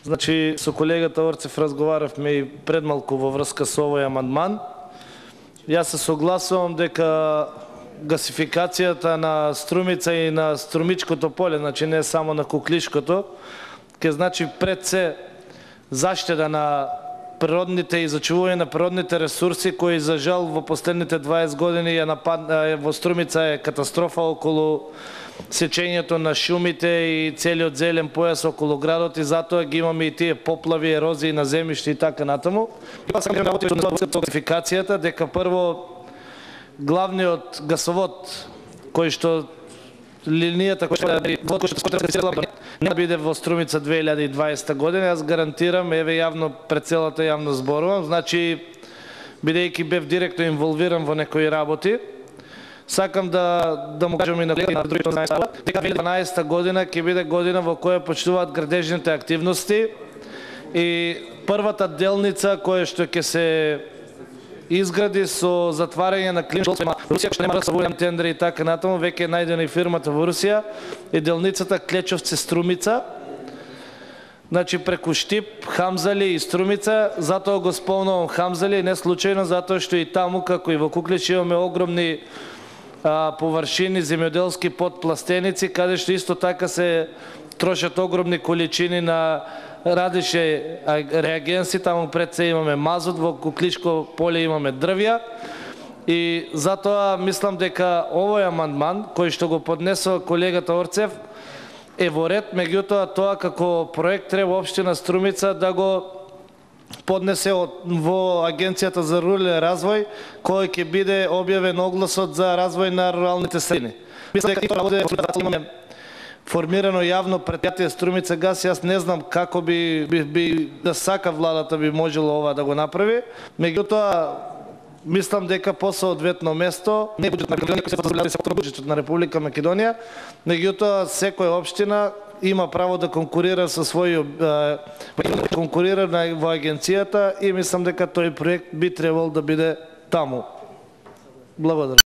Значи, со колегата Орцев разговаравме и пред малку во врска со овој амандман. Јас се согласувам дека гасификацијата на Струмица и на Струмичкото поле, значи не само на Куклишкото, ке значи пред се заштеда на природните и зачувување на природните ресурси, кои за жал во последните 20 години во Струмица е катастрофа околу сечењето на шумите и целиот зелен појас околу градот, и затоа ги имаме и тие поплави, ерозии на земјиште и така натаму. Гасификацијата, дека прво главниот гасовод кој што линијата која не биде во Струмица 2020 година, јас гарантирам, еве јавно пред целата јавност зборувам, значи бидејќи бев директно инволвиран во некои работи, сакам да му кажам и на другите дека 2012 година ќе биде година во која почнуваат градежните активности и првата делница која што ќе се изгради со затварање на клиничко Русија, што нема да се војни тендери и така натаму, веќе е најдена и фирмата во Русија, и делницата Клечовци Струмица. Значи преку Штип, Хамзали и Струмица, затоа го спомнувам Хамзали, не случајно, затоа што и таму, како и во Куклич, имаме огромни површини земјоделски подпластеници, каде што исто така се трошат огромни количини на различни реагенси. Таму пред се имаме мазот, во Кукличко поле имаме дрвја, и затоа мислам дека овој амандман кој што го поднесува колегата Орцев е во ред, меѓутоа тоа како проект треба општина Струмица да го поднесе во Агенцијата за рурален развој, кој ќе биде објавен огласот за развој на руралните средини. Мислам дека имаме формирано јавно предпријатие Струмица газ, јас не знам како би да сака владата би можело ова да го направи, меѓутоа мислам дека по соодветно место, не буџет на Македонија, кој се буџетот на Република Македонија, меѓутоа секоја општина има право да конкурира со свој конкурира во агенцијата, и мислам дека тој проект би требал да биде таму. Благодарам.